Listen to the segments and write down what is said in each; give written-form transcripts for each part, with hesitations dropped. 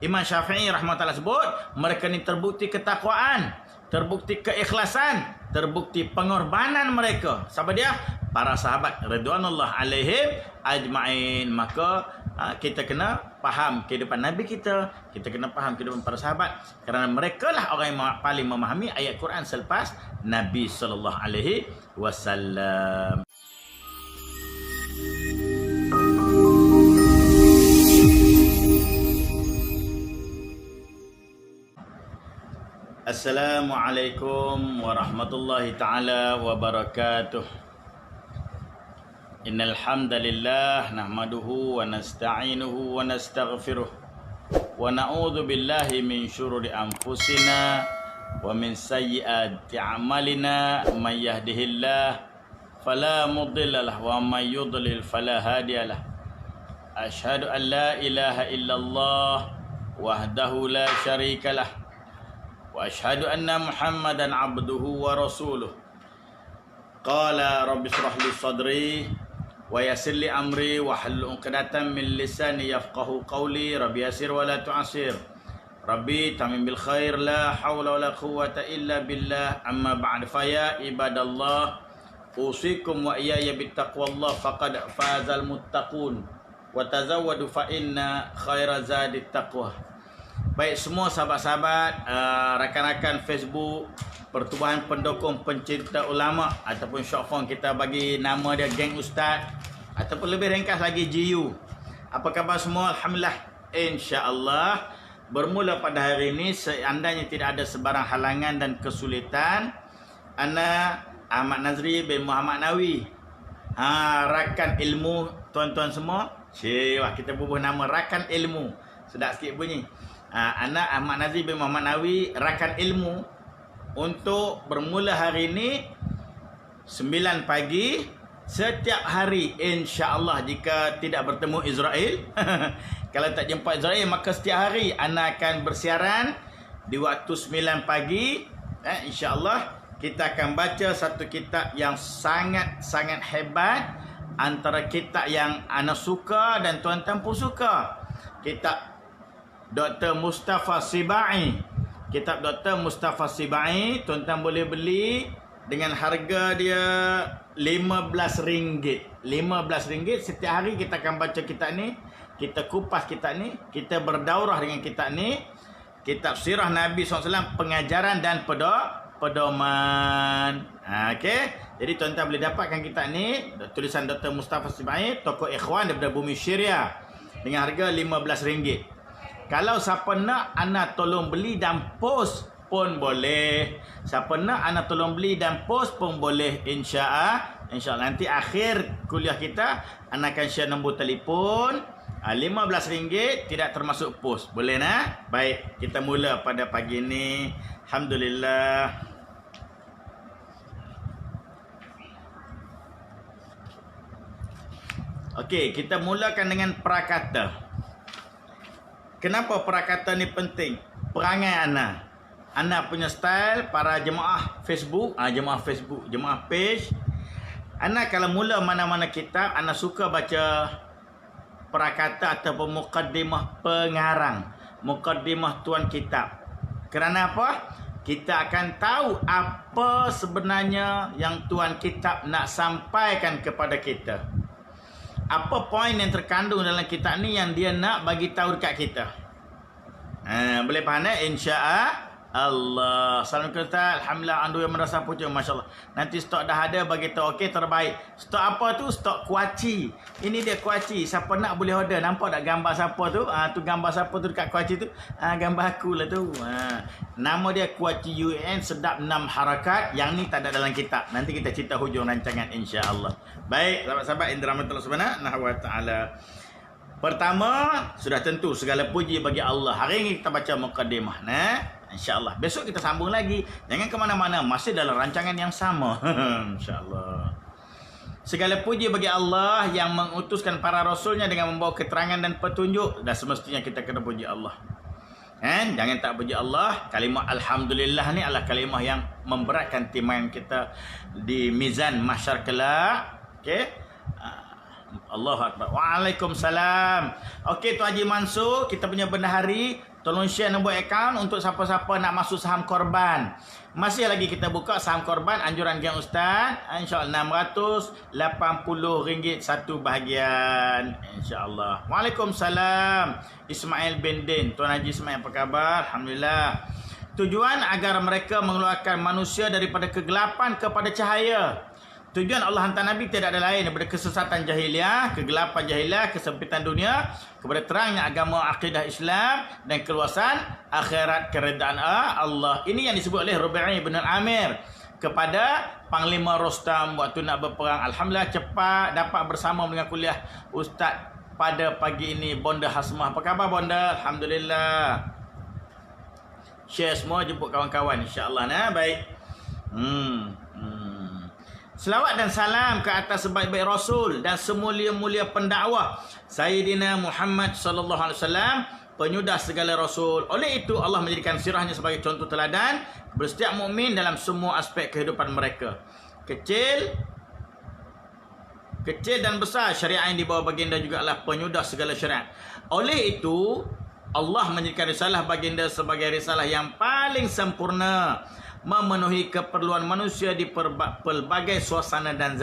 Imam Syafi'i rahmatullah sebut, mereka ni terbukti ketakwaan, terbukti keikhlasan, terbukti pengorbanan mereka. Siapa dia? Para sahabat radhiyallahu alaihim ajma'in. Maka kita kena faham kehidupan Nabi kita kena faham kehidupan para sahabat, kerana mereka lah orang yang paling memahami ayat Quran selepas Nabi sallallahu alaihi wasallam. Assalamualaikum warahmatullahi taala wabarakatuh. Innal hamdalillah nahmaduhu wa nasta'inuhu wa nastaghfiruh wa na'udzu billahi min syururi anfusina wa min sayyiati a'malina. May yahdihillah fala mudhillalah wa may yudlil fala hadiyalah. Asyhadu an la ilaha illallah wahdahu la syarikalah wa asyhadu anna Muhammadan abduhu wa rasuluh. Qala rabbi shrah li sadri wa yassir li amri wa hlul 'uqdatam min lisani yafqahu qawli. Rabbi yassir wa la tu'assir, rabbi tamim bil khair, la haula wa la quwwata illa billah. Amma ba'd, fa ya ibadallah usikum wa iyaya bittaqwallah faqad fazal muttaqun wa tazawwadu fa inna khaira zadit taqwa. Baik semua sahabat-sahabat, rakan-rakan Facebook Pertubuhan Pendukung Pencinta Ulama ataupun short form kita bagi nama dia Geng Ustaz ataupun lebih ringkas lagi GU. Apa khabar semua? Alhamdulillah, insya-Allah. Bermula pada hari ini, seandainya tidak ada sebarang halangan dan kesulitan, ana Ahmad Nazri bin Muhammad Nawi, rakan ilmu tuan-tuan semua. Wah, kita bubuh nama rakan ilmu. Sedap sikit bunyi. Anak Ahmad Nazri bin Muhammad Nawi, rakan ilmu, untuk bermula hari ini 9 pagi setiap hari, insya-Allah, jika tidak bertemu Israel. Kalau tak jumpa Israel, maka setiap hari ana akan bersiaran di waktu 9 pagi. Insya-Allah kita akan baca satu kitab yang sangat-sangat hebat, antara kitab yang ana suka dan tuan-tuan pun suka. Kitab Dr. Mustafa Sibai. Kitab Dr. Mustafa Sibai, tuan-tuan boleh beli dengan harga dia RM15. RM15. Setiap hari kita akan baca kitab ni, kita kupas kitab ni, kita berdaurah dengan kitab ni. Kitab Sirah Nabi SAW, pengajaran dan pedoman. Okey. Jadi tuan-tuan boleh dapatkan kitab ni, tulisan Dr. Mustafa Sibai, tokoh ikhwan daripada bumi Syria, dengan harga RM15. Kalau siapa nak, ana tolong beli dan post pun boleh. Siapa nak, ana tolong beli dan post pun boleh, insya-Allah. InsyaAllah nanti akhir kuliah kita, ana akan share nombor telefon. RM15 tidak termasuk post. Boleh nak? Baik, kita mula pada pagi ini. Alhamdulillah. Okey, kita mulakan dengan prakata. Kenapa prakata ni penting? Perangai ana punya style, para jemaah Facebook, jemaah page. Ana kalau mula mana-mana kitab, ana suka baca prakata ataupun mukaddimah pengarang, mukaddimah tuan kitab. Kerana apa? Kita akan tahu apa sebenarnya yang tuan kitab nak sampaikan kepada kita. Apa poin yang terkandung dalam kitab ni yang dia nak bagi tahu dekat kita. Boleh faham tak? Insya-Allah. Assalamualaikum Ustaz. Alhamdulillah, andu yang merasa pucuk, masya-Allah. Nanti stok dah ada, bagi tahu. Okey, terbaik. Stok apa tu? Stok kuaci. Ini dia kuaci. Siapa nak boleh order. Nampak tak gambar siapa tu? Tu gambar siapa tu dekat kuaci tu? Gambar aku lah tu. Nama dia kuaci UN, sedap 6 harakat. Yang ni tak ada dalam kitab. Nanti kita cerita hujung rancangan, insya-Allah. Baik, sahabat-sahabat yang dirahmati Allah Subhanahu wa taala. Pertama, sudah tentu segala puji bagi Allah. Hari ini kita baca mukadimah, insya-Allah. Besok kita sambung lagi. Jangan ke mana-mana, masih dalam rancangan yang sama. Insya-Allah. Segala puji bagi Allah yang mengutuskan para rasulnya dengan membawa keterangan dan petunjuk. Dan semestinya kita kena puji Allah. Jangan tak puji Allah. Kalimah alhamdulillah ni adalah kalimah yang memberatkan timbangan kita di mizan mahsyar kelak. Okey. Allahu Akbar. Waalaikumsalam. Okey, Tuan Haji Mansur, kita punya bendahari, tolong share nombor akaun untuk siapa-siapa nak masuk saham korban. Masih lagi kita buka saham korban anjuran Gang Ustaz. InsyaAllah RM680 satu bahagian. InsyaAllah. Waalaikumsalam. Ismail bin Din. Tuan Haji Ismail, apa khabar? Alhamdulillah. Tujuan agar mereka mengeluarkan manusia daripada kegelapan kepada cahaya. Tujuan Allah hantar Nabi tidak ada lain daripada kesesatan jahiliah, kegelapan jahiliah, kesempitan dunia, kepada terangnya agama akidah Islam dan keluasan akhirat keredaan Allah. Ini yang disebut oleh Rubai' bin Amir kepada Panglima Rostam waktu nak berperang. Alhamdulillah cepat dapat bersama dengan kuliah Ustaz pada pagi ini. Bonda Hasmah, apa khabar Bonda? Alhamdulillah. Share semua, jemput kawan-kawan insya-Allah nah. Baik. Selawat dan salam ke atas sebaik-baik Rasul dan semulia-mulia pendakwah Sayyidina Muhammad sallallahu alaihi wasallam, penyudah segala rasul. Oleh itu Allah menjadikan sirahnya sebagai contoh teladan kepada setiap mukmin dalam semua aspek kehidupan mereka. Kecil dan besar, syariat yang dibawa baginda juga adalah penyudah segala syariat. Oleh itu Allah menjadikan risalah baginda sebagai risalah yang paling sempurna, memenuhi keperluan manusia di pelbagai suasana dan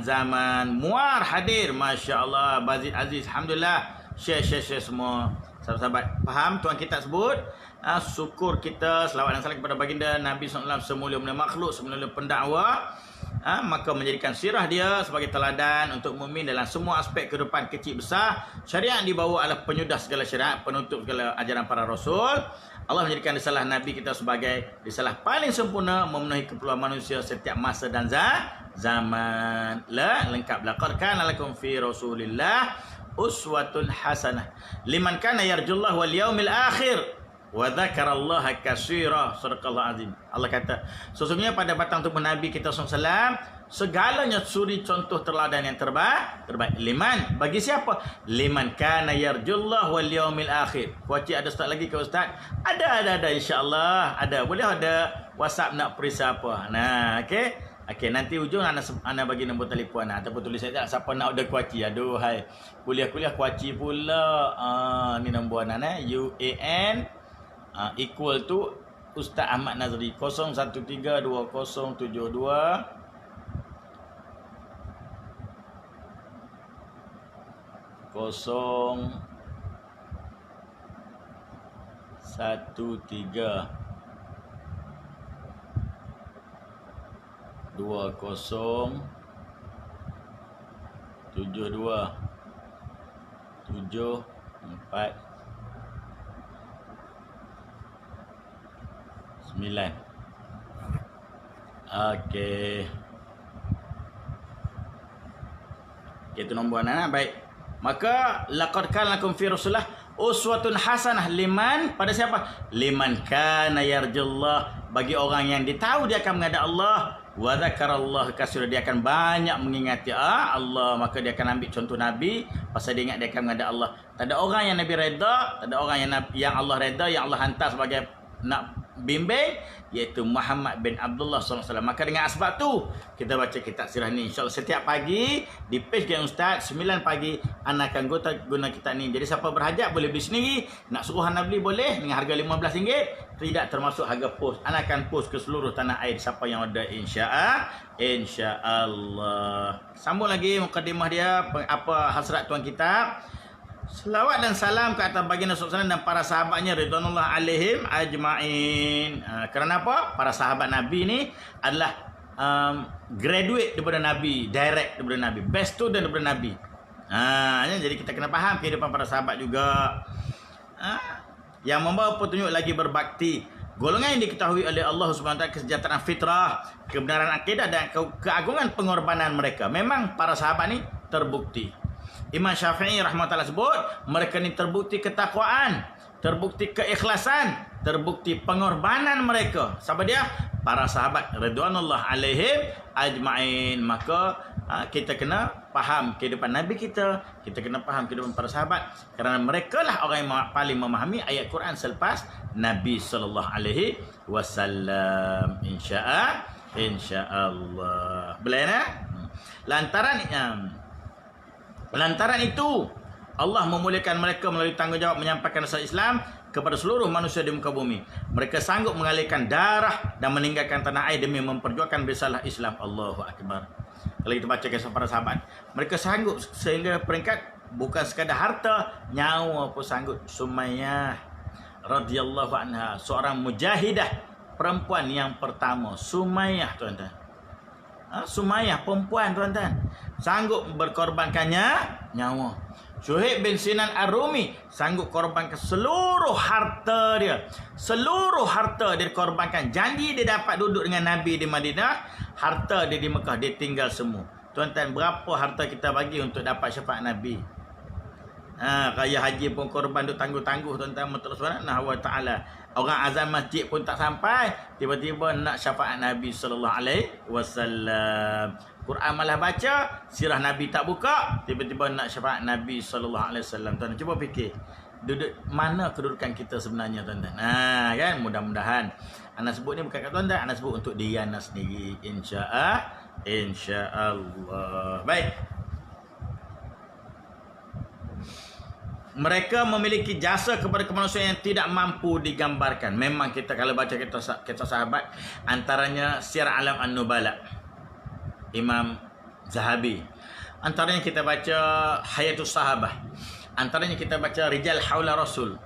zaman. Muar hadir, Masya Allah. Bazid Aziz, Alhamdulillah. Share semua. Sahabat-sahabat faham tuan kita sebut. Syukur kita, selawat dan salam kepada baginda Nabi SAW, semulia-mulia makhluk, semulia-mulia pendakwa. Maka menjadikan sirah dia sebagai teladan untuk mukmin dalam semua aspek kehidupan kecil besar. Syariat yang dibawa adalah penyudah segala syariat, penutup segala ajaran para rasul. Allah menjadikan risalah Nabi kita sebagai risalah paling sempurna, memenuhi keperluan manusia setiap masa dan zaman. Lengkap. Laqad kana lakum fi Rasulillah uswatun hasanah liman kana yarjullah wal yaumil akhir wa dzakarallaha katsira. Sadaqallahu azim. Allah kata, sesungguhnya pada batang tubuh Nabi kita SAW segalanya suri contoh teladan yang terbaik. Liman, bagi siapa? Liman kana yarjullah wal yaumil akhir. Kuaci ada start lagi ke Ustaz? Ada insya-Allah. Ada. Boleh ada WhatsApp nak perisa apa. Nah, okey, nanti ujung ana bagi nombor telefon ataupun tulis saja siapa nak order kuaci. Aduh hai. Kuliah kuaci pula. Ni nombor ana UAN equal to Ustaz Ahmad Nazri 01320720 9. Okey, itu nombor anak. Baik. Maka laqad kana lakum fi Rasulillah uswatun hasanah liman, pada siapa? Liman kana yarjullah, bagi orang yang ditahu dia akan menghadap Allah, wa dzakarallaha katsira, dia akan banyak mengingati Allah, maka dia akan ambil contoh Nabi pasal dia ingat dia akan menghadap Allah. Tak ada orang yang Nabi redha, tak ada orang yang Allah redha, yang Allah hantar sebagai nak bimbing, iaitu Muhammad bin Abdullah SAW. Maka dengan asbab tu kita baca kitab sirah ni insya-Allah setiap pagi di page Gang Ustaz 9 pagi ana akan guna kitab ni. Jadi siapa berhajat boleh beli sendiri, nak suruh ana beli boleh dengan harga RM15, tidak termasuk harga post. Ana akan post ke seluruh tanah air siapa yang order insya-Allah. Sambung lagi mukadimah dia, apa hasrat tuan kitab. Selawat dan salam ke atas baginda SAW dan para sahabatnya ridwanullah alaihim ajma'in. Kerana apa? Para sahabat Nabi ni adalah graduate daripada Nabi, direct daripada Nabi, best student daripada Nabi. Jadi kita kena faham kehidupan para sahabat juga. Yang membawa petunjuk lagi berbakti. Golongan yang diketahui oleh Allah SWT kesejahteraan fitrah, kebenaran akidah dan keagungan pengorbanan mereka. Memang para sahabat ni terbukti. Imam Syafi'i rahmatullah sebut, mereka ni terbukti ketakwaan, terbukti keikhlasan, terbukti pengorbanan mereka. Siapa dia? Para sahabat ridwanullah alaihim ajma'in. Maka kita kena faham kehidupan Nabi kita kena faham kehidupan para sahabat, kerana mereka lah orang yang paling memahami ayat Quran selepas Nabi sallallahu alaihi wasallam. Insya-Allah. Boleh nah? Lantaran Lantaran itu Allah memuliakan mereka melalui tanggungjawab menyampaikan risalah Islam kepada seluruh manusia di muka bumi. Mereka sanggup mengalirkan darah dan meninggalkan tanah air demi memperjuangkan risalah Islam. Allahu Akbar. Kalau kita baca kisah para sahabat, mereka sanggup sehingga peringkat bukan sekadar harta, nyawa pun sanggup. Sumayyah radhiyallahu anha, seorang mujahidah, perempuan yang pertama. Sumayyah, tuan-tuan. Sumayyah, perempuan, tuan-tuan, sanggup berkorbankannya nyawa. Syuaib bin Sinan Ar-Rumi sanggup korbankan seluruh harta dia. Seluruh harta dia dikorbankan. Janji dia dapat duduk dengan Nabi di Madinah. Harta dia di Mekah, dia tinggal semua. Tuan-tuan, berapa harta kita bagi untuk dapat syafaat Nabi? Raya haji pun korban tu tangguh-tangguh, tuan-tuan. Allah Subhanahu wa taala. Orang azan masjid pun tak sampai, tiba-tiba nak syafaat Nabi sallallahu alaihi wasallam. Quran malah baca, sirah Nabi tak buka, tiba-tiba nak syafaat Nabi sallallahu alaihi wasallam. Tuan, cuba fikir. Duduk mana kedudukan kita sebenarnya, tuan-tuan? Kan, mudah-mudahan ana sebut ni bukan kat tuan-tuan, ana sebut untuk diri ana sendiri, insya-Allah. Baik. Mereka memiliki jasa kepada kemanusiaan yang tidak mampu digambarkan. Memang kita kalau baca kisah sahabat, antaranya Syiar Alam An-Nubala, Imam Zahabi. Antaranya kita baca Hayatus Sahabah. Antaranya kita baca Rijal Haula Rasul.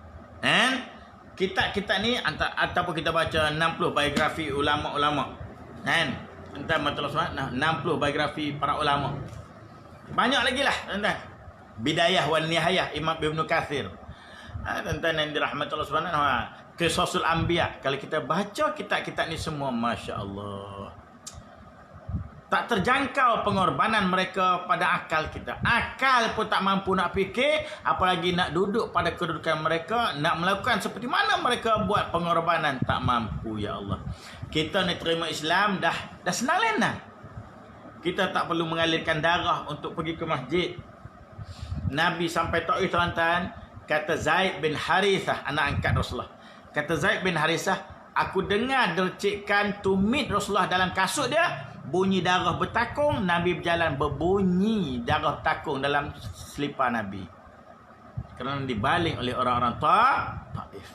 Kita ni ataupun kita baca 60 biografi ulama-ulama. Entah betul 60 biografi para ulama. Banyak lagi lah, tuan-tuan. Bidayah wan Nihayah Imam Ibn Katsir. Tuan-tuan yang dirahmati Allah Subhanahu wa taala. Qisasul Anbiya. Kalau kita baca kitab-kitab ni semua, masya-Allah, tak terjangkau pengorbanan mereka pada akal kita. Akal pun tak mampu nak fikir, apalagi nak duduk pada kedudukan mereka, nak melakukan seperti mana mereka buat pengorbanan, tak mampu, ya Allah. Kita ni terima Islam dah senang lena. Kita tak perlu mengalirkan darah untuk pergi ke masjid. Nabi sampai Taif, tuan-tuan, kata Zaid bin Harithah, anak angkat Rasulullah. Kata Zaid bin Harithah, aku dengar dercikan tumit Rasulullah dalam kasut dia, bunyi darah bertakung. Nabi berjalan, berbunyi darah bertakung dalam selipar Nabi, kerana dibaling oleh orang-orang Taif.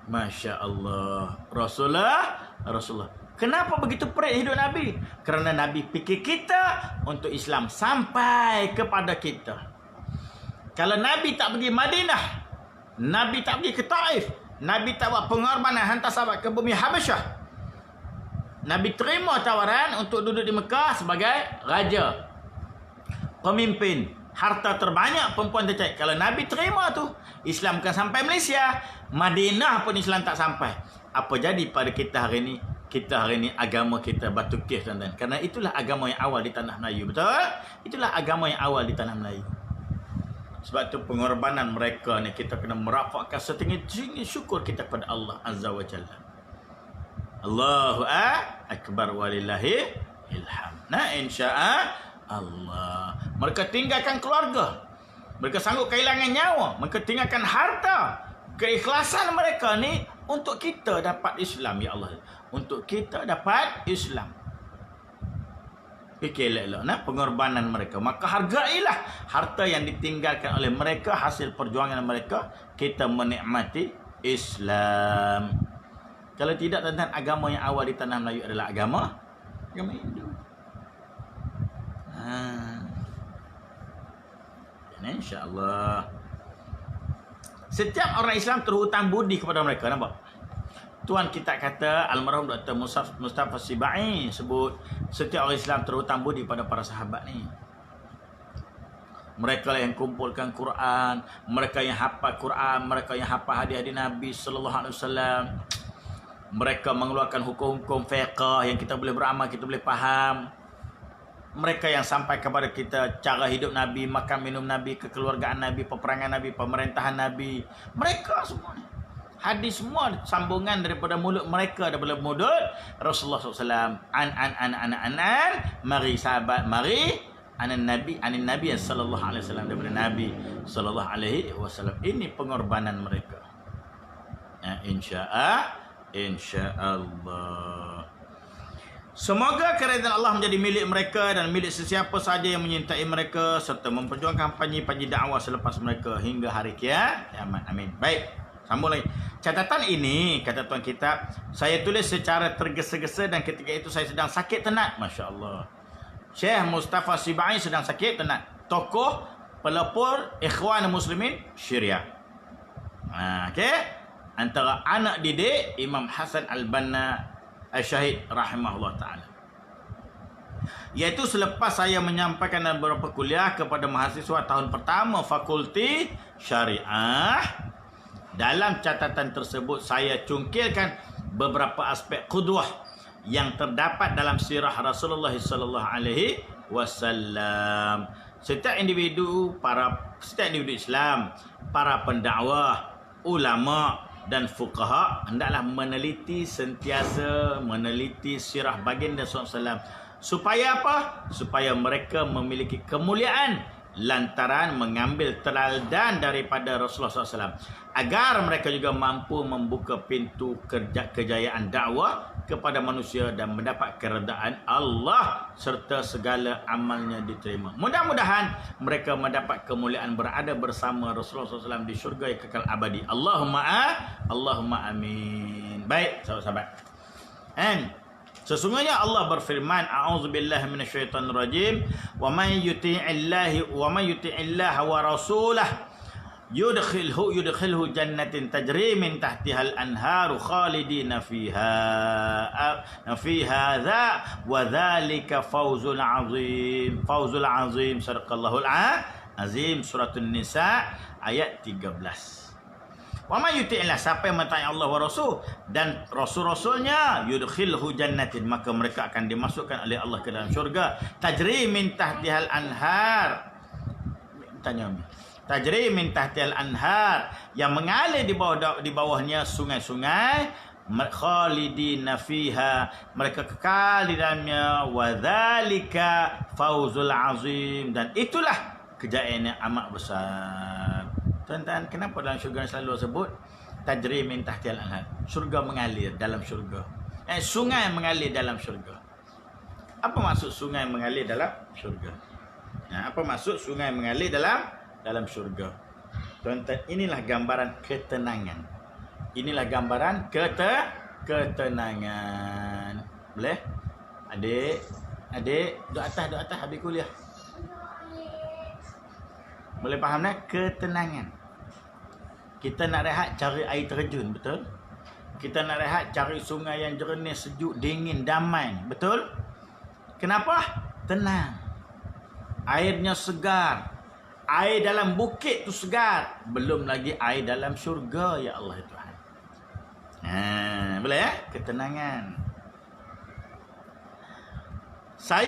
Masya Allah. Rasulullah. Kenapa begitu perit hidup Nabi? Kerana Nabi fikir kita untuk Islam sampai kepada kita. Kalau Nabi tak pergi Madinah, Nabi tak pergi ke Taif, Nabi tak buat pengorbanan hantar sahabat ke bumi Habasyah, Nabi terima tawaran untuk duduk di Mekah sebagai raja, pemimpin, harta terbanyak, perempuan tercaik. Kalau Nabi terima tu, Islam bukan sampai Malaysia, Madinah pun Islam tak sampai. Apa jadi pada kita hari ini? Kita hari ini agama kita batu kif, tuan-tuan. Kerana itulah agama yang awal di tanah Melayu. Betul? Itulah agama yang awal di tanah Melayu. Sebab tu pengorbanan mereka ni kita kena merapatkan setinggi-tinggi syukur kita kepada Allah Azza wa Jalla. Allahu Akbar walillahi ilham. Insya-Allah. Mereka tinggalkan keluarga. Mereka sanggup kehilangan nyawa. Mereka tinggalkan harta. Keikhlasan mereka ni untuk kita dapat Islam, ya Allah. Untuk kita dapat Islam. Fikir elok-elok pengorbanan mereka. Maka hargailah harta yang ditinggalkan oleh mereka, hasil perjuangan mereka. Kita menikmati Islam. Kalau tidak, tuan-tuan, agama yang awal di tanah Melayu adalah agama Hindu. InsyaAllah. Setiap orang Islam terhutang budi kepada mereka. Nampak? Tuan kita kata, almarhum Dr. Mustafa Sibai sebut, setiap orang Islam terhutang budi pada para sahabat ni. Mereka yang kumpulkan Quran, mereka yang hafal Quran, mereka yang hafal hadis-hadis Nabi sallallahu alaihi wasallam. Mereka mengeluarkan hukum-hukum fiqh yang kita boleh beramal, kita boleh faham. Mereka yang sampai kepada kita cara hidup Nabi, makan minum Nabi, kekeluargaan Nabi, peperangan Nabi, pemerintahan Nabi. Mereka semua ni. Hadis semua sambungan daripada mulut mereka, daripada mulut Rasulullah SAW. Mari sahabat, mari anin Nabi sallallahu alaihi wasallam, daripada Nabi sallallahu alaihi wasallam. Ini pengorbanan mereka. Insyaallah. Semoga kerajaan Allah menjadi milik mereka dan milik sesiapa sahaja yang menyertai mereka serta memperjuangkan panji-panji dakwah selepas mereka hingga hari kiamat. Amin. Baik, sambung lagi. Catatan ini, kata tuan kitab, saya tulis secara tergesa-gesa dan ketika itu saya sedang sakit tenat. Masya Allah. Syekh Mustafa Sibai sedang sakit tenat. Tokoh, pelopor Ikhwan Muslimin Syria. Okey. Antara anak didik Imam Hasan Al-Banna Al-Syahid rahimahullah ta'ala. Iaitu selepas saya menyampaikan beberapa kuliah kepada mahasiswa tahun pertama Fakulti Syariah. Dalam catatan tersebut saya cungkilkan beberapa aspek qudwah yang terdapat dalam sirah Rasulullah sallallahu alaihi wasallam. Setiap individu Islam, para pendakwah, ulama dan fuqaha hendaklah sentiasa meneliti sirah baginda SAW. Supaya apa? Supaya mereka memiliki kemuliaan lantaran mengambil teladan daripada Rasulullah SAW. Agar mereka juga mampu membuka pintu kejayaan dakwah kepada manusia dan mendapat keredaan Allah serta segala amalnya diterima. Mudah-mudahan mereka mendapat kemuliaan berada bersama Rasulullah SAW di syurga yang kekal abadi. Allahumma amin. Baik, sahabat-sahabat. Sesungguhnya Allah berfirman, a'udzubillahi minasyaitonirrajim, wa may yuti'illaha wa rasulahu yudkhilhu jannatin tajri min tahtihal anharu khalidina fiha wa dzalika fawzul azim sadaqallahul azim. Suratul Nisa ayat 13. Wa may yuti'illah, siapa yang mentaati Allah wa Rasul dan Rasul-Rasulnya, yudkhilhu jannatin, maka mereka akan dimasukkan oleh Allah ke dalam syurga, tajri min tahtihal anhar, tajri min tahtihal anhar, yang mengalir di bawahnya sungai-sungai, khalidina fiha, mereka kekal di dalamnya, wa dzalika fawzul azim, dan itulah kejayaan yang amat besar. Tuan-tuan, kenapa dalam syurga selalu sebut tajri min tahtihal anhar? Syurga mengalir dalam syurga. Sungai mengalir dalam syurga. Apa maksud sungai mengalir dalam syurga? Apa maksud sungai mengalir dalam syurga? Tuan-tuan, inilah gambaran ketenangan. Inilah gambaran ketenangan. Boleh? Adik, duduk atas habis kuliah. Boleh faham tak? Ketenangan. Kita nak rehat cari air terjun, betul? Kita nak rehat cari sungai yang jernih, sejuk, dingin, damai, betul? Kenapa? Tenang. Airnya segar. Air dalam bukit tu segar. Belum lagi air dalam syurga, ya Allah Tuhan. Boleh ya? Ketenangan. Saya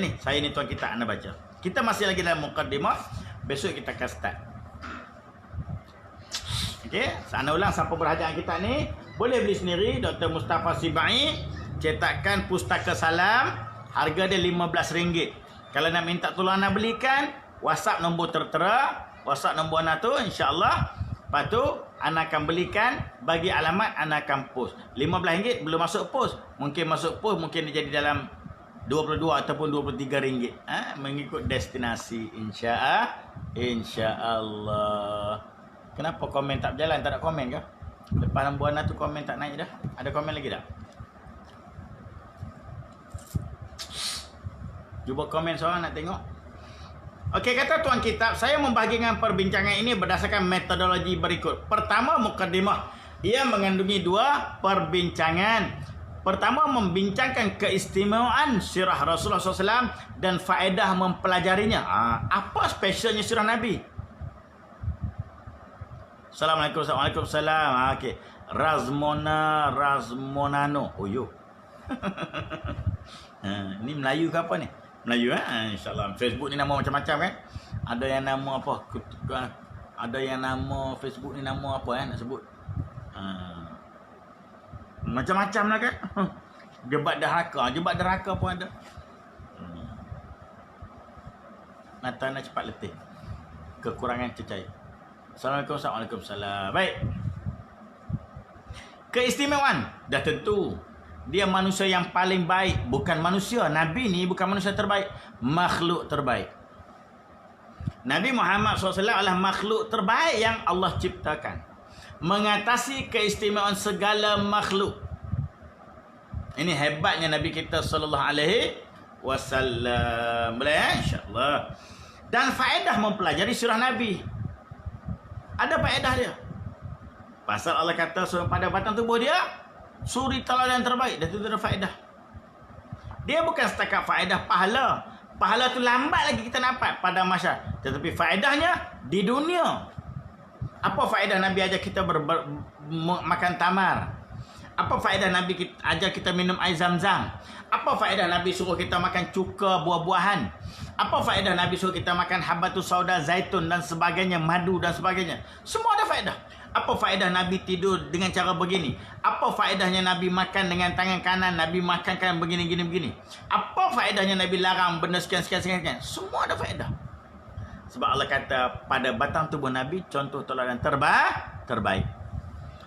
ni tuan kita anda baca. Kita masih lagi dalam mukaddimah. Besok kita akan start. Okey, saya ulang siapa berhajat kita ni boleh beli sendiri. Dr. Mustafa Sibai, cetakan Pustaka Salam, harga dia RM15. Kalau nak minta tolong anda belikan, WhatsApp nombor tertera, WhatsApp nombor anda tu, insya-Allah. Lepas tu anda akan belikan, bagi alamat anda akan post. RM15 belum masuk post. Mungkin masuk post, mungkin dia jadi dalam 22 ataupun RM23, mengikut destinasi, insya-Allah. Kenapa komen tak berjalan? Tak ada komen ke? Lepas nombor anda tu komen tak naik dah? Ada komen lagi tak? Cuba komen seorang nak tengok. Okey, kata tuan kitab, saya membahagikan perbincangan ini berdasarkan metodologi berikut. Pertama, mukaddimah. Ia mengandungi dua perbincangan. Pertama, membincangkan keistimewaan sirah Rasulullah SAW dan faedah mempelajarinya. Apa spesialnya sirah Nabi? Assalamualaikum. Waalaikumsalam. Okey. Razmonano. Oh yo. Ni Melayu ke apa ni? Melayu insya-Allah. Facebook ni nama macam-macam kan? Ada yang nama apa? Ada yang nama Facebook ni nama apa nak sebut? Macam-macam lah kan. Jebat derhaka pun ada. Mata nak cepat letih. Kekurangan cecair. Assalamualaikum. Waalaikumsalam. Baik. Keistimewaan dah tentu. Dia manusia yang paling baik. Bukan manusia. Nabi ni bukan manusia terbaik. Makhluk terbaik. Nabi Muhammad SAW adalah makhluk terbaik yang Allah ciptakan. Mengatasi keistimewaan segala makhluk. Ini hebatnya Nabi kita SAW. Boleh ya? InsyaAllah. Dan faedah mempelajari sirah Nabi. Ada faedah dia. Pasal Allah kata pada batang tubuh dia, suri teladan terbaik. Dan itu ada faedah. Dia bukan setakat faedah pahala. Pahala tu lambat lagi kita dapat pada masa. Tetapi faedahnya di dunia. Apa faedah Nabi ajar kita makan tamar? Apa faedah Nabi ajar kita minum air zam-zam? Apa faedah Nabi suruh kita makan cuka buah-buahan? Apa faedah Nabi suruh kita makan habatus sauda, zaitun dan sebagainya, madu dan sebagainya? Semua ada faedah. Apa faedah Nabi tidur dengan cara begini? Apa faedahnya Nabi makan dengan tangan kanan, Nabi makan kan begini. Apa faedahnya Nabi larang benda sekian. Semua ada faedah. Sebab Allah kata pada batang tubuh Nabi contoh teladan terbaik.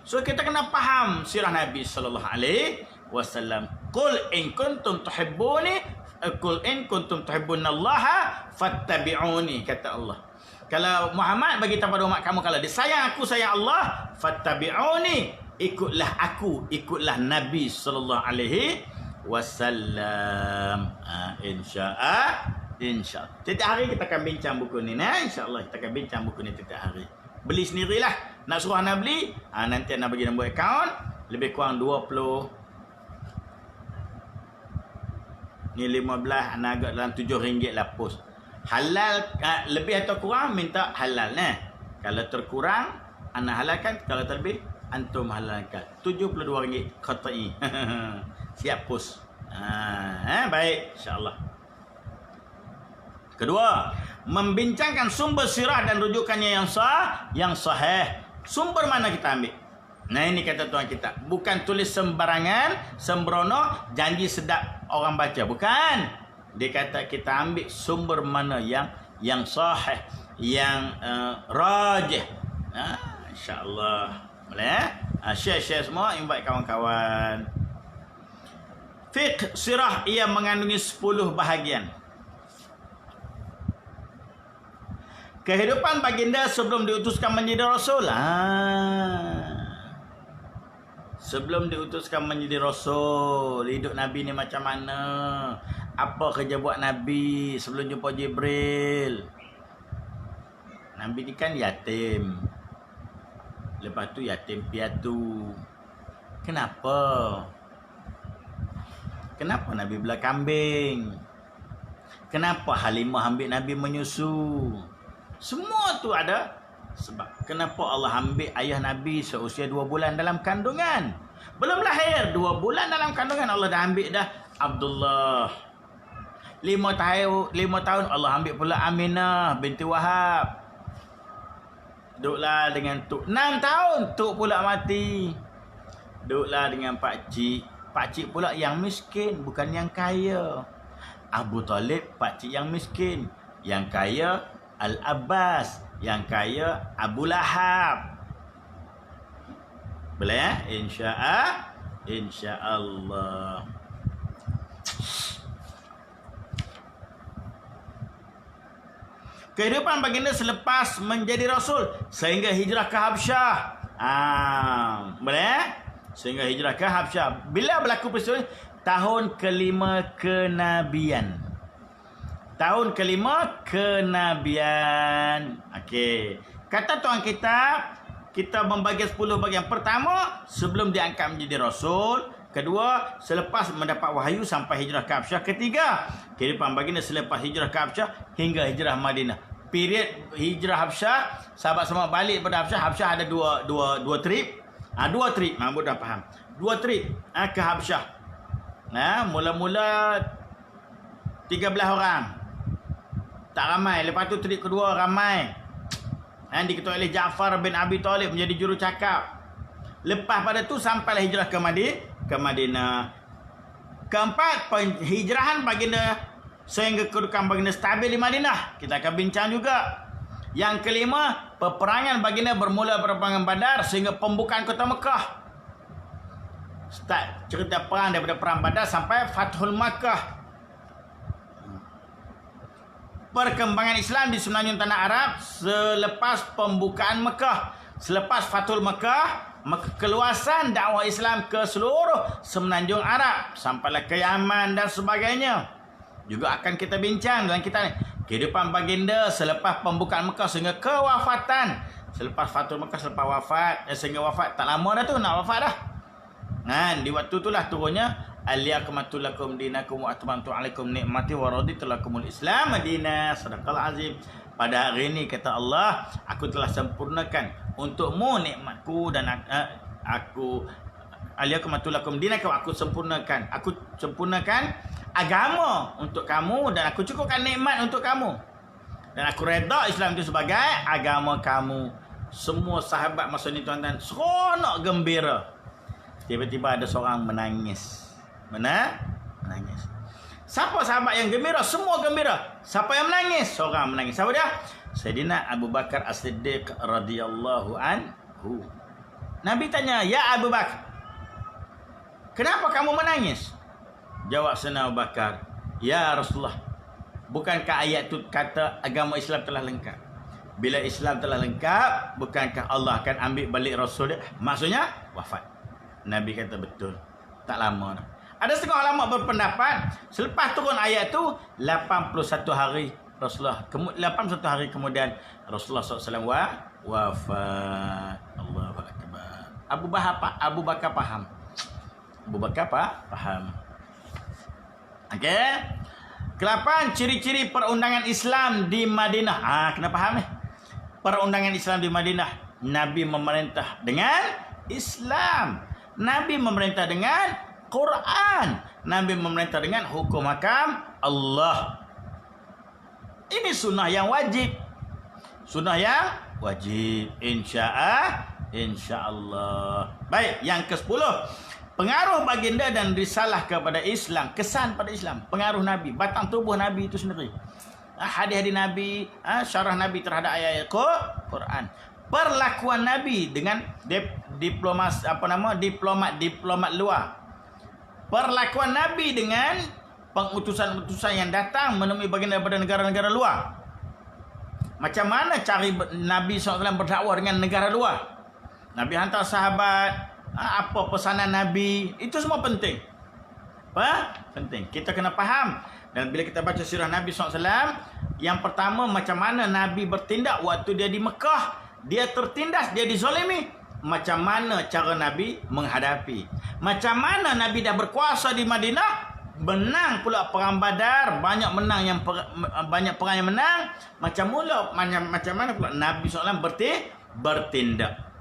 So kita kena faham sirah Nabi sallallahu alaihi wasallam. Qul in kuntum tuhibbunallaha fattabi'uni, kata Allah. Kalau Muhammad bagi tahu pada umat kamu, kalau dia sayang aku, sayang Allah, fattabi'uni, ikutlah aku, ikutlah Nabi sallallahu alaihi wasallam. Insya-Allah. Setiap hari kita akan bincang buku ni, insya-Allah kita akan bincang buku ni setiap hari. Beli sendirilah. Nak suruh anak beli, nanti anak bagi nombor akaun, lebih kurang 20. Ni 15, anak agak dalam RM7 lah post. Halal, lebih atau kurang minta halal Kalau terkurang anak halalkan, kalau terlebih antum halalkan. RM72 qat'i. Siap post. Baik, insya-Allah. Kedua, membincangkan sumber sirah dan rujukannya yang sahih. Sumber mana kita ambil? Nah, ini kata tuan kita, bukan tulis sembarangan, sembrono, janji sedap orang baca, bukan. Dia kata kita ambil sumber mana yang sahih, yang rajih. Insya-Allah. Boleh? Share semua, invite kawan-kawan. Fiqh sirah ia mengandungi 10 bahagian. Kehidupan baginda sebelum diutuskan menjadi Rasul. Sebelum diutuskan menjadi Rasul, hidup Nabi ni macam mana? Apa kerja buat Nabi sebelum jumpa Jibril? Nabi ni kan yatim. Lepas tu yatim piatu. Kenapa? Kenapa Nabi belah kambing? Kenapa Halimah ambil Nabi menyusu? Semua tu ada sebab. Kenapa Allah ambil ayah Nabi seusia 2 bulan dalam kandungan? Belum lahir, 2 bulan dalam kandungan Allah dah ambil dah Abdullah. 5 tahun Allah ambil pula Aminah binti Wahab. Duduklah dengan Tuk. 6 tahun Tuk pula mati. Duduklah dengan pakcik. Pakcik pula yang miskin, bukan yang kaya. Abu Talib pakcik yang miskin. Yang kaya Al-Abbas, yang kaya Abu Lahab. Boleh ya? Insya-Allah. Kehidupan baginda selepas menjadi Rasul sehingga hijrah ke Habsyah. Boleh? Sehingga hijrah ke Habsyah. Bila berlaku peristiwa? Tahun kelima kenabian. Tahun kelima kenabian. Okey. Kata tuan kita membagi 10 bagian. Pertama, sebelum diangkat menjadi Rasul. Kedua, selepas mendapat wahyu sampai hijrah ke Habsyah. Ketiga, kehidupan baginda selepas hijrah ke Habsyah hingga hijrah Madinah. Period hijrah Habsyah, sahabat semua balik pada Habsyah. Habsyah ada dua trip. 2 trip. Mahmud dah faham. 2 trip ke Habsyah. Mula-mula 13 orang. Tak ramai. Lepas tu trip kedua ramai. Diketuai oleh Ja'far bin Abi Talib menjadi jurucakap. Lepas pada tu sampailah hijrah ke Madinah. Keempat, penghijrahan baginda sehingga kedudukan baginda stabil di Madinah. Kita akan bincang juga. Yang kelima, peperangan baginda bermula pada perang Badar sehingga pembukaan kota Mekah. Start cerita perang daripada perang Badar sampai Fathul Makkah. Perkembangan Islam di semenanjung tanah Arab selepas pembukaan Mekah, selepas Fathul Mekah, keluasan dakwah Islam ke seluruh semenanjung Arab sampailah ke Yaman dan sebagainya. Juga akan kita bincang dalam kita ni. Kehidupan baginda selepas pembukaan Mekah sehingga kewafatan. Selepas Fathul Mekah, selepas wafat, sehingga wafat tak lama dah tu nak wafat dah. Di waktu itulah turunnya al-yaqmatu lakum dinakum wa atmamtu alaikum ni'mati wa raditu lakumul Islam madina. Sadaqal azim. Pada hari ini kata Allah, aku telah sempurnakan untukmu nikmatku dan aku al-yaqmatu lakum dinakum, aku sempurnakan agama untuk kamu dan aku cukupkan nikmat untuk kamu. Dan aku redha Islam itu sebagai agama kamu. Semua sahabat masa ni tuan-tuan seronok gembira. Tiba-tiba ada seorang menangis. Menangis. Siapa sahabat yang gembira? Semua gembira. Siapa yang menangis? Seorang menangis. Siapa dia? Sayyidina Abu Bakar As-Siddiq radhiyallahu anhu. Nabi tanya, "Ya Abu Bakar, kenapa kamu menangis?" Jawab Sayyidina Abu Bakar, "Ya Rasulullah, bukankah ayat itu kata agama Islam telah lengkap? Bila Islam telah lengkap, bukankah Allah akan ambil balik Rasul dia?" Maksudnya wafat. Nabi kata betul. Tak lama dah. Ada setengah ulama berpendapat selepas turun ayat tu 81 hari Rasulullah 81 hari kemudian Rasulullah SAW wafat. Allahu akbar. Abu Bakar faham. Faham. Okey. Ke-8 ciri-ciri perundangan Islam di Madinah. Kena faham ni. Perundangan Islam di Madinah. Nabi memerintah dengan Islam. Nabi memerintah dengan Quran. Nabi memerintah dengan hukum hakam Allah. Ini sunnah yang wajib. InsyaAllah. Baik, yang ke-10. Pengaruh baginda dan risalah kepada Islam. Kesan pada Islam. Pengaruh Nabi. Batang tubuh Nabi itu sendiri. Hadis-hadis Nabi. Syarah Nabi terhadap ayat Quran. Perlakuan Nabi dengan diplomat luar. Perlakuan Nabi dengan pengutusan-utusan yang datang menemui baginda daripada negara-negara luar. Macam mana cara Nabi SAW berdakwah dengan negara luar? Nabi hantar sahabat, apa pesanan Nabi, itu semua penting. Penting. Kita kena faham. Dan bila kita baca sirah Nabi SAW, yang pertama macam mana Nabi bertindak waktu dia di Mekah. Dia tertindas, dia dizalimi. Macam mana cara Nabi menghadapi? Macam mana Nabi dah berkuasa di Madinah, menang pula perang Badar, banyak perang yang menang. Macam mana pula Nabi SAW bertindak?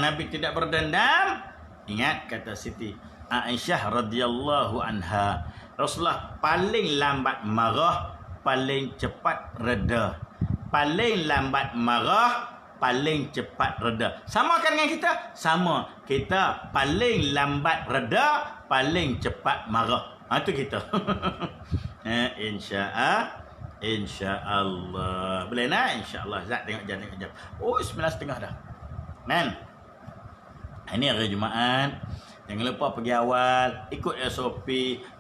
Nabi tidak berdendam. Ingat kata Siti Aisyah radhiyallahu anha, Rasulullah paling lambat marah, paling cepat reda. Paling lambat marah, paling cepat reda. Sama kan dengan kita? Sama. Kita paling lambat reda, paling cepat marah. Itu kita. InsyaAllah. Boleh nak? InsyaAllah. Zat tengok jam. 9.30 dah. Man. Ini hari Jumaat. Jangan lupa pergi awal. Ikut SOP.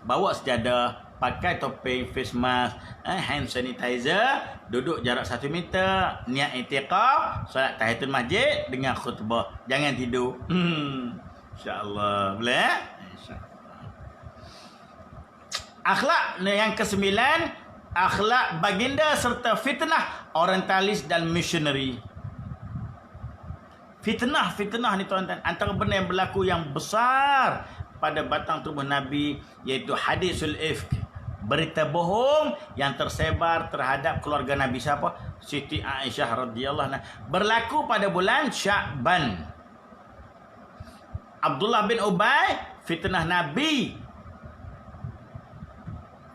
Bawa sejadah. Pakai topeng, face mask, hand sanitizer, duduk jarak 1 meter, niat i'tikaf, solat tahiyatul masjid, dengar khutbah. Jangan tidur. InsyaAllah. Boleh? InsyaAllah. Akhlak yang ke-9, akhlak baginda serta fitnah orientalis dan missionary. Fitnah ni tuan-tuan, antara benda yang berlaku yang besar pada batang tubuh Nabi, iaitu hadisul ifk, berita bohong yang tersebar terhadap keluarga Nabi. Siapa? Siti Aisyah radhiyallahu anha. Berlaku pada bulan Sya'ban. Abdullah bin Ubay fitnah Nabi.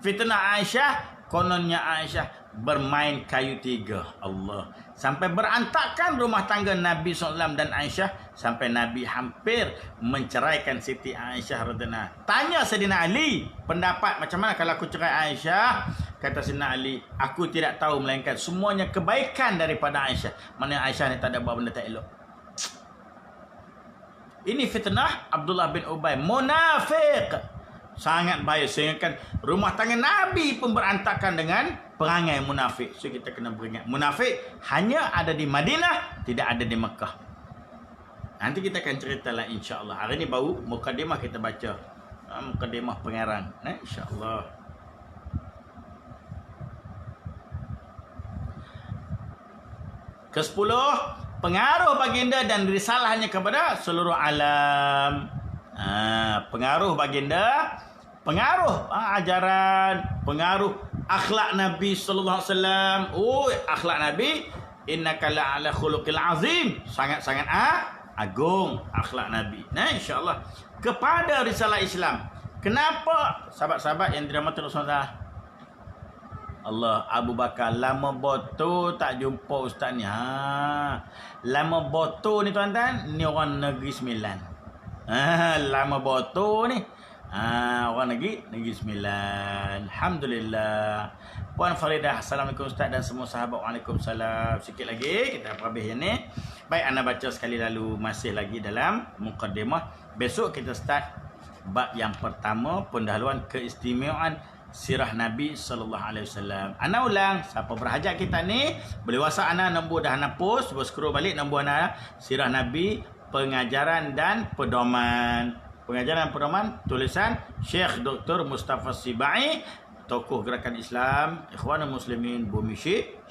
Fitnah Aisyah, kononnya Aisyah bermain kayu tiga. Allah. Sampai berantakan rumah tangga Nabi SAW dan Aisyah, sampai Nabi hampir menceraikan Siti Aisyah radhiyallahu anha. Tanya Sayyidina Ali pendapat macam mana kalau aku cerai Aisyah. Kata Sayyidina Ali, aku tidak tahu melainkan semuanya kebaikan daripada Aisyah. Mana Aisyah ni tak ada buat benda tak elok. Ini fitnah Abdullah bin Ubay, munafik. Sangat bahaya. Sehingga kan rumah tangga Nabi pun berantakan dengan perangai munafik. So kita kena beringat, munafik hanya ada di Madinah, tidak ada di Mekah. Nanti kita akan cerita lah insya-Allah. Hari ini baru mukadimah kita baca. Mukadimah pengarang. Nah, insya-Allah. Ke-10, pengaruh baginda dan risalahnya kepada seluruh alam. Pengaruh baginda, pengaruh ajaran, pengaruh akhlak Nabi sallallahu alaihi wasallam. Oh, akhlak Nabi, innaka la'ala khuluqil azim. Sangat-sangat agung akhlak Nabi. Nah, insya-Allah kepada risalah Islam. Kenapa sahabat-sahabat yang dirahmati Rasulullah? Allah, Abu Bakar lama betul tak jumpa ustaz ni. Lama betul ni tuan-tuan, ni orang Negeri Sembilan. Lama betul ni. Orang Negeri Sembilan. Alhamdulillah. Puan Faridah, assalamualaikum ustaz dan semua sahabat. Waalaikumsalam. Sikit lagi kita habis yang ni. Baik, anda baca sekali lalu, masih lagi dalam mukadimah. Besok kita start bab yang pertama, pendahuluan keistimewaan sirah Nabi sallallahu alaihi wasallam. Ana ulang, siapa berhajat kita ni boleh WhatsApp ana, nombor dah ana post, scroll balik nombor ana, sirah Nabi, pengajaran dan pedoman. Pengajaran dan pedoman tulisan Syekh Dr. Mustafa Sibai, tokoh gerakan Islam Ikhwanul Muslimin Bumi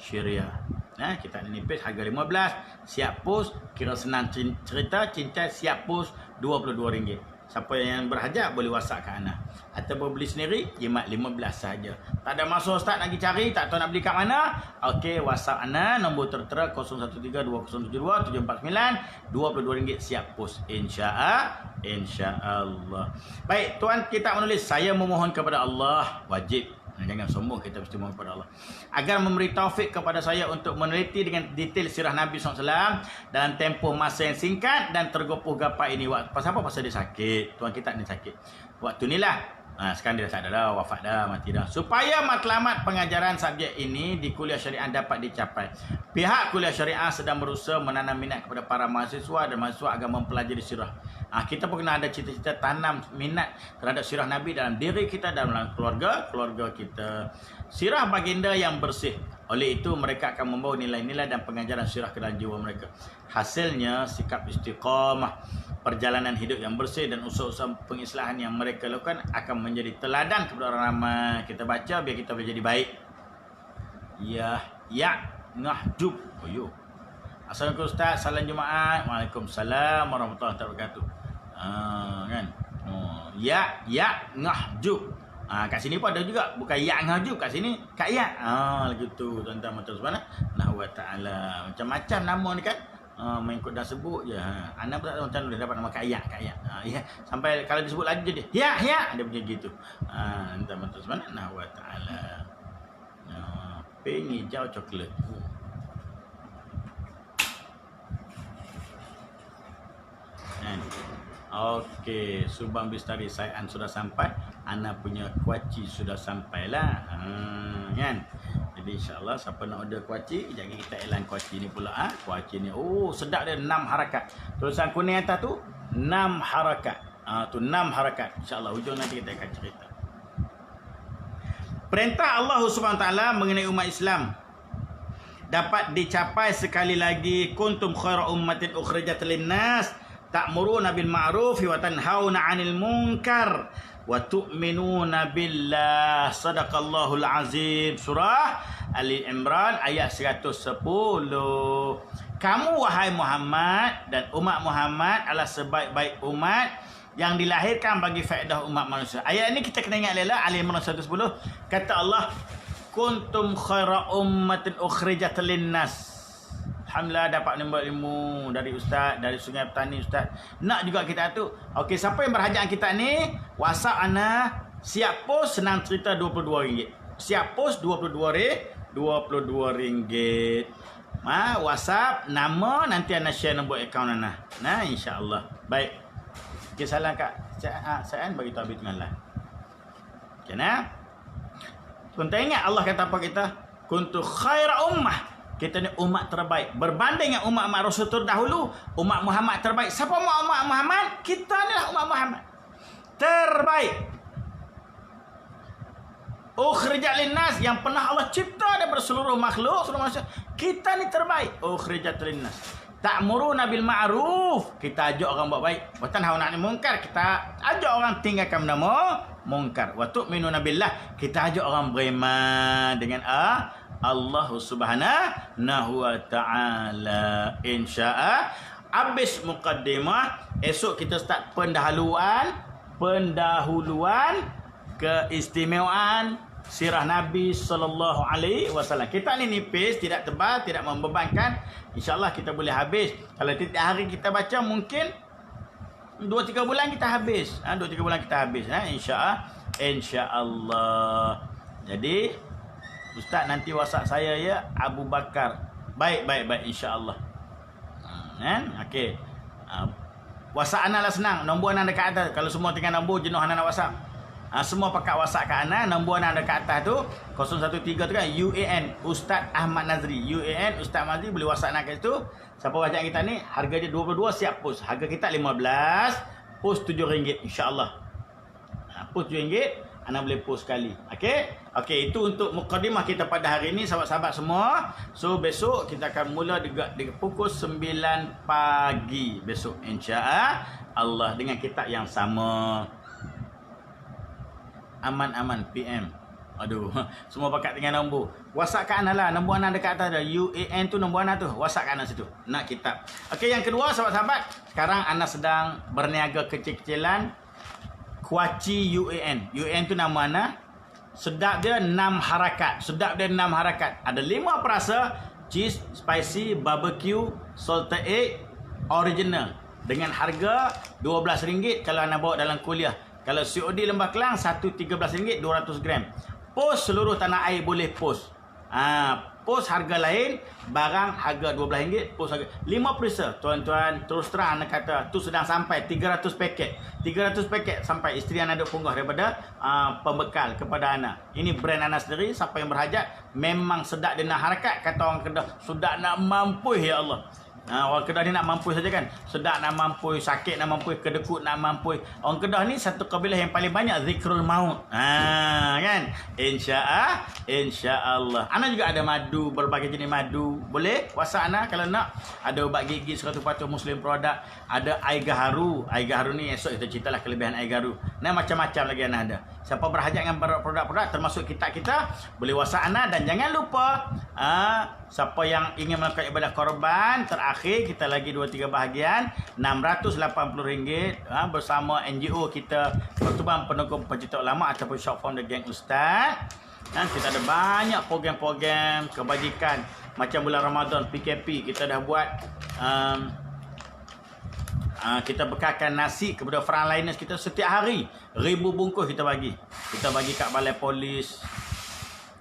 Syariah. Nah, kita nipis harga 15, siap post, kira senang cerita, cinta siap post RM22. Siapa yang berhajat boleh WhatsApp ke ana. Ataupun beli sendiri, jimat 15 saja. Tak ada masa ustaz nak pergi cari, tak tahu nak beli kat mana. Okey, WhatsApp ana, nombor tertera 0132070749, RM22 siap post. Insya-Allah. Baik, tuan kita menulis, saya memohon kepada Allah, wajib. Jangan sombong, kita mesti mohon kepada Allah agar memberi taufik kepada saya untuk meneliti dengan detail sirah Nabi SAW dalam tempoh masa yang singkat dan tergopoh gapai ini. Pasal apa? Pasal dia sakit. Tuan kita ni sakit. Waktu ni lah. Sekarang dia dah tak ada dah, wafat dah, mati dah. Supaya matlamat pengajaran subjek ini di kuliah syariah dapat dicapai, pihak kuliah syariah sedang berusaha menanam minat kepada para mahasiswa dan mahasiswa agar mempelajari sirah. Kita pun kena ada cita-cita tanam minat terhadap sirah Nabi dalam diri kita, dalam keluarga kita. Sirah baginda yang bersih. Oleh itu mereka akan membawa nilai-nilai dan pengajaran sirah ke dalam jiwa mereka. Hasilnya sikap istiqamah, perjalanan hidup yang bersih dan usaha-usaha pengislahan yang mereka lakukan akan menjadi teladan kepada orang ramai. Kita baca biar kita boleh jadi baik. Ngahjub. Assalamualaikum Ustaz, salam Jumaat. Waalaikumsalam warahmatullahi wabarakatuh. Kan? Ngahjub. Kat sini pun ada juga, bukan ngahjub, kat sini kat lagi tu tuan-tuan subhanahu wa taala. Macam-macam nama ni kan. Mengikut dah sebut je. Anda pun tak tahu macam mana dia dapat nama Kak Ya. Sampai kalau disebut lagi jadi Ya. Dia punya gitu. Tuan-tuan subhanahu wa taala. Pink hijau coklat. Okey, Subang Bistari Saian sudah sampai. Ana punya kuaci sudah sampailah. Kan? Jadi insya-Allah siapa nak order kuaci, jadi kita elan kuaci ni pula. Kuaci ni sedap dia, 6 harakat. Tulisan kuning atas tu 6 harakat. Tu 6 harakat. Insya-Allah hujung nanti kita akan cerita. Perintah Allah Subhanahu taala mengenai umat Islam dapat dicapai sekali lagi. Kuntum khaira ummatin ukhrijat lin-nas ta'muruna bil ma'ruf wa tanhauna 'anil munkar wa tu'minuna billah. Sadaqallahul azim. Surah Ali Imran ayat 110. Kamu wahai Muhammad dan umat Muhammad adalah sebaik-baik umat yang dilahirkan bagi faedah umat manusia. Ayat ini kita kena ingat lela, Ali Imran 110. Kata Allah, kuntum khaira ummatin ukhrijat lin-nas. Alhamdulillah dapat nombor ilmu dari ustaz, dari Sungai Petani ustaz. Nak juga kita tu. Okey, siapa yang berhajat kita ni, WhatsApp ana, siap post senang cerita RM22. Siap post RM22. WhatsApp nama, nanti ana share nombor akaun ana. Nah, insya-Allah. Baik. Okey, salam Kak Sa'an bagi tahu tengah lah. Okey nah. Tuan ingat Allah kata apa kita? Kuntu khaira ummah. Kita ni umat terbaik. Berbanding dengan umat-umat Rasul terdahulu, umat Muhammad terbaik. Siapa umat Muhammad? Kita ni lah umat Muhammad. Terbaik. Ukhrijat linnas, yang pernah Allah cipta daripada seluruh makhluk, seluruh manusia. Kita ni terbaik. Ukhrijat linnas. Ta'muruna bil ma'ruf, kita ajak orang buat baik. Wa tanhauna 'anil munkar, kita ajak orang tinggalkan benda mungkar. Wa tu'minuna billah, kita ajak orang beriman dengan Allah Subhanahu wa taala. Insya-Allah habis mukaddimah, esok kita start pendahuluan keistimewaan sirah Nabi sallallahu alaihi wasallam. Kita ni nipis, tidak tebal, tidak membebankan. Insya-Allah kita boleh habis. Kalau tiap hari kita baca mungkin 2-3 bulan kita habis. 2-3 bulan kita habis. Insya-Allah. Jadi Ustaz nanti WhatsApp saya ya, Abu Bakar. Baik insya-Allah. Okey. WhatsApp Ana lah senang. Nombor Ana dekat atas. Kalau semua tinggal nombor jenuh Ana nak WhatsApp. Semua pakai WhatsApp kat Ana, nombor Ana dekat atas tu 013 tu kan, UAN Ustaz Ahmad Nazri. UAN Ustaz Nazri, boleh WhatsApp Ana kat situ. Siapa wajak kita ni, harga dia 22, siap post. Harga kita 15, post RM7 insya-Allah. Post RM7, Ana boleh post sekali. Okey, itu untuk mukadimah kita pada hari ini sahabat-sahabat semua. So besok kita akan mula di pukul 9 pagi besok insya-Allah dengan kitab yang sama. Aman PM. Aduh, semua pakat dengan nombor. WhatsApp kat Ana lah, nombor Ana dekat atas dah. UAN tu nombor Ana tu. WhatsApp kat Ana situ. Nak kitab. Okey, yang kedua sahabat-sahabat, sekarang Ana sedang berniaga kecil-kecilan kuaci UAN. UAN tu nama Ana. Sedap dia 6 harakat. Ada 5 perasa cheese, spicy, barbecue, salted egg, original. Dengan harga RM12 kalau Ana bawa dalam kuliah. Kalau COD Lembah Kelang RM13 200 gram. Pos seluruh tanah air boleh pos. Pos harga lain, barang harga RM12, pos harga 5 perisa. Tuan-tuan, terus terang Ana kata tu sedang sampai 300 paket. 300 paket sampai isteri Ana ada punggah daripada pembekal kepada Ana. Ini brand Ana sendiri, siapa yang berhajat memang sedap dia nak harakat, kata orang Kedah, sudah nak mampu ya Allah. Orang Kedah ni nak mampu saja kan. Sedap nak mampu, sakit nak mampu, kedekut nak mampu. Orang Kedah ni satu kabilah yang paling banyak zikrul maut. Kan? Insya-Allah. Ana juga ada madu, berbagai jenis madu. Boleh WhatsApp Ana kalau nak. Ada ubat gigi 100% Muslim produk. Ada air gaharu. Air gaharu ni esok kita ceritalah kelebihan air gaharu. Nah, macam-macam lagi Ana ada. Siapa berhajat dengan produk-produk termasuk kita boleh WhatsApp Ana. Dan jangan lupa siapa yang ingin melakukan ibadah korban terakhir, kita lagi 2-3 bahagian RM680 bersama NGO kita, Pertubuhan Penekung Pencinta Ulama ataupun short form The Gang Ustaz. Kita ada banyak program-program kebajikan. Macam bulan Ramadan PKP kita dah buat, kita bekalkan nasi kepada frontliners kita setiap hari. 1000 bungkus kita bagi kat balai polis.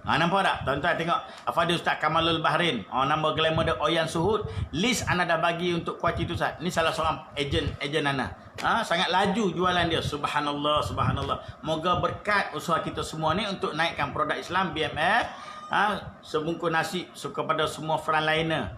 Nampak tak? Tuan-tuan tengok Fadil Ustaz Kamalul Bahrain. Nama glamour dia Oyan Suhud. List Ana dah bagi untuk kuaci tu Ustaz. Ni salah seorang ejen Ana. Sangat laju jualan dia. Subhanallah. Moga berkat usaha kita semua ni untuk naikkan produk Islam BMF. Sebungkus nasi kepada semua frontliner.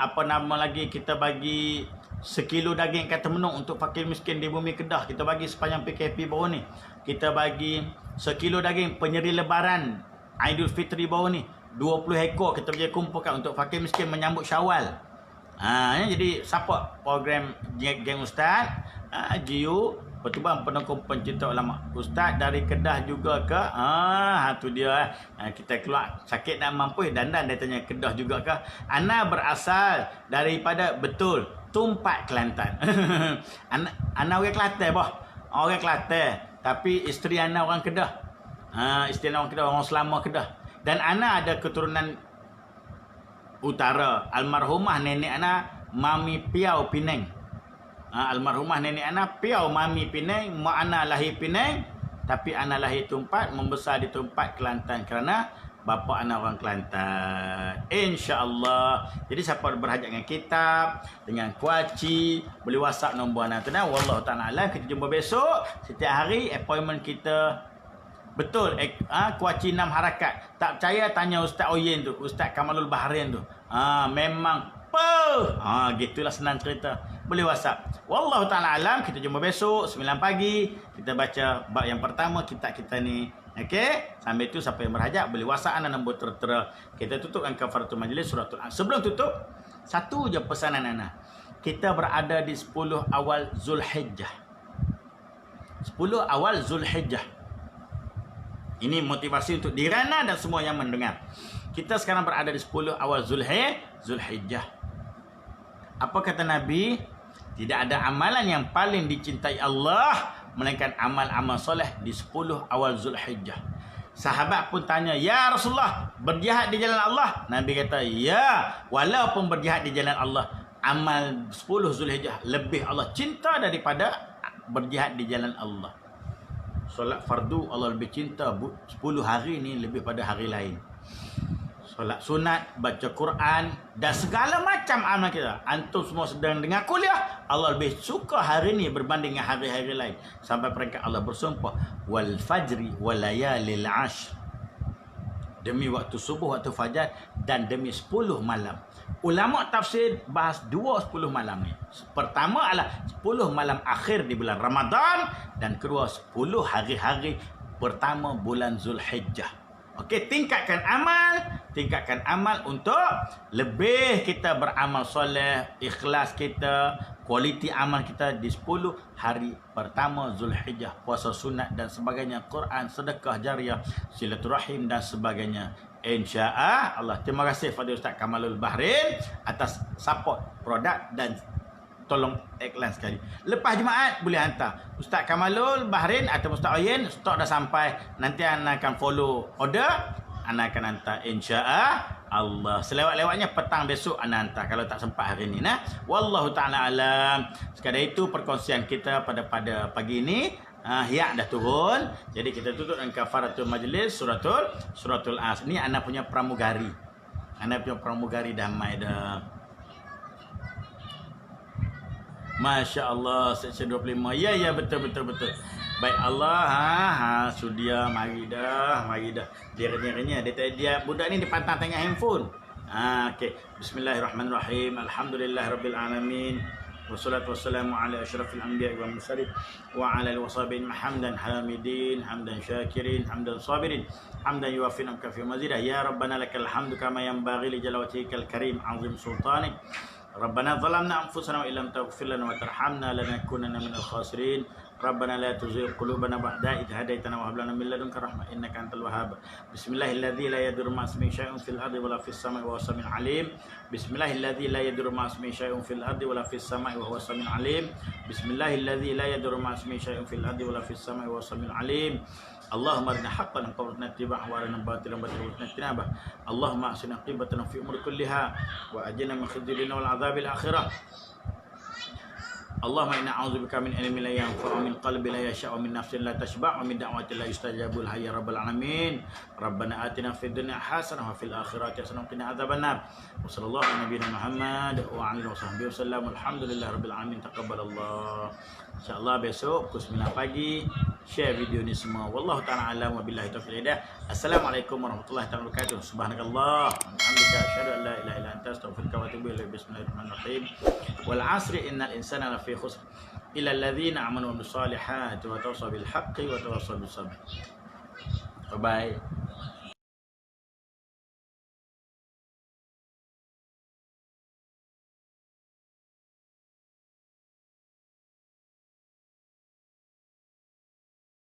Apa nama lagi, kita bagi sekilo daging kata menung untuk fakir miskin di bumi Kedah. Kita bagi sepanjang PKP baru ni. Kita bagi sekilo daging penyeri lebaran Aidil Fitri baru ni. 20 ekor kita boleh kumpulkan untuk fakir miskin menyambut Syawal. Jadi support program Geng Ustaz, GU Pertubuhan Penekung Pencinta Ulama. Ustaz dari Kedah juga ke? Tu dia. Kita keluar sakit nak mampu dandan dia tanya Kedah juga ke? Ana berasal daripada betul Tumpat Kelantan. Ana orang Kelantan boh. Orang Kelantan, tapi isteri Ana orang Kedah. Isteri Ana orang Kedah, orang Selama Kedah. Dan Ana ada keturunan utara. Almarhumah nenek Ana Mami Piau Penang. Almarhumah nenek Ana Piau Mami Penang, mak Ana lahir Penang, tapi Ana lahir Tumpat, membesar di Tumpat Kelantan kerana bapa Ana orang Kelantan. Insya-Allah. Jadi siapa berhajat dengan kitab, dengan kuaci, boleh WhatsApp nombor Ana tu. Wallahu taala alam. Kita jumpa besok. Setiap hari appointment kita Betul, kuaci 6 harakat. Tak percaya tanya Ustaz Oyen tu, Ustaz Kamalul Bahrain tu. Memang gitulah senang cerita. Boleh WhatsApp. Wallahu taala alam, kita jumpa besok 9 pagi. Kita baca bab yang pertama kitab kita ni. Okey, sampai tu siapa yang berhajat boleh WhatsApp ana nombor tertera. Kita tutupkan kafaratul majlis suratul An. Sebelum tutup, satu je pesanan ana. Kita berada di 10 awal Zulhijjah. 10 awal Zulhijjah. Ini motivasi untuk Dirana dan semua yang mendengar. Kita sekarang berada di 10 awal Zulhijjah. Apa kata Nabi? Tidak ada amalan yang paling dicintai Allah melainkan amal-amal soleh di 10 awal Zulhijjah. Sahabat pun tanya, "Ya Rasulullah, berjihad di jalan Allah?" Nabi kata, "Ya, walaupun berjihad di jalan Allah, amal 10 Zulhijjah lebih Allah cinta daripada berjihad di jalan Allah." Solat fardu Allah lebih cinta 10 hari ni lebih pada hari lain. Solat sunat, baca Quran dan segala macam amal kita. Antum semua sedang dengar kuliah, Allah lebih suka hari ni berbanding dengan hari-hari lain. Sampai peringkat Allah bersumpah, wal fajri wal layalil ashr. Demi waktu subuh, waktu fajar dan demi 10 malam. Ulama tafsir bahas 10 malam ni. Pertama adalah 10 malam akhir di bulan Ramadan dan kedua 10 hari-hari pertama bulan Zulhijjah. Okey, tingkatkan amal untuk lebih kita beramal soleh, ikhlas kita, kualiti amal kita di 10 hari pertama Zulhijjah, puasa sunat dan sebagainya, Quran, sedekah jariah, silaturahim dan sebagainya. InsyaAllah. Terima kasih kepada Ustaz Kamalul Bahrain atas support produk dan tolong iklan sekali. Lepas Jumaat boleh hantar Ustaz Kamalul Bahrain atau Ustaz Oyen, stok dah sampai. Nanti anda akan follow order, anda akan hantar insya-Allah. Selewat-lewatnya petang besok anda hantar kalau tak sempat hari ni nah. Wallahu taala alam. Sekadar itu perkongsian kita pada pagi ini. Ya dah turun. Jadi kita tutup dengan kafaratul majlis suratul As. Ni anak punya pramugari. Anak punya pramugari dah mai dah. Masya-Allah, section 25. Ya betul. Baik Allah, sudia mari dah. Dia renyah. Dia budak ni dia pantang tengok handphone. Okey. Bismillahirrahmanirrahim. Alhamdulillahirabbil alamin. Wassalatu wassalamu ala asyrafil anbiya'i wal mursalin wa ala alihi washabihi hamdan hamidin hamdan syakirin hamdan sabirin hamdan yuwaffi ni'amaka fi mazidah ya rabbana lakal hamdu kama yanbaghi li jalali wajhikal karim azim sultanik rabbana zalamna anfusana wa illam taghfir lana wa tarhamna lanakunanna minal khasirin rabbana la tuzigh qulubana ba'da idh hadaytana wa hab lana min ladunka rahmah innaka antal wahhab bismillahilladzi la yadurru ma'a ismihi syai'un fil ardi wa la fis sama'i wa huwas samiul alim bismillahilladzi la yadurru ma'a ismihi syai'un fil ardi wa la fis sama'i wa huwas samiul alim bismillahilladzi la yadurru ma'a ismihi syai'un fil ardi wa la fis sama'i wa huwas samiul alim Allahumma arina haqqan warzuqna ittiba'ah wa arina batilan warzuqna ijtinabah Allahumma ahsin aqibatana fi umuri kulliha wa ajirna min khizyi dunya wal 'adzabil akhirah Allahumma inna a'udzubika min ilmin la yanfa'u min qalbin la yasha'u min nafsin la tashba' wa min da'watin la yustajabu laha ya rabbal alamin Rabbana atina fid dunya hasanah wa fil akhirati hasanah wa qina adzabannar wa sallallahu ala nabiyyina Muhammad wa ala alihi washabbihi wasallam alhamdulillahi rabbil alamin taqabbalallah insyaallah besok pukul 9 pagi share video ni semua wallahu ta'ala alam wa billahi taufiq hidayah assalamualaikum warahmatullahi taala wabarakatuh subhanakallah alhamdulillah asyhadu an la ilaha illa anta astaghfiruka wa atubu ilaik bismillahirrahmanirrahim wal 'asri innal insana lafi khusr illa alladhina amanu wa bis salihati wa tawassaw bil haqqi wa tawassaw bis sabr bye bye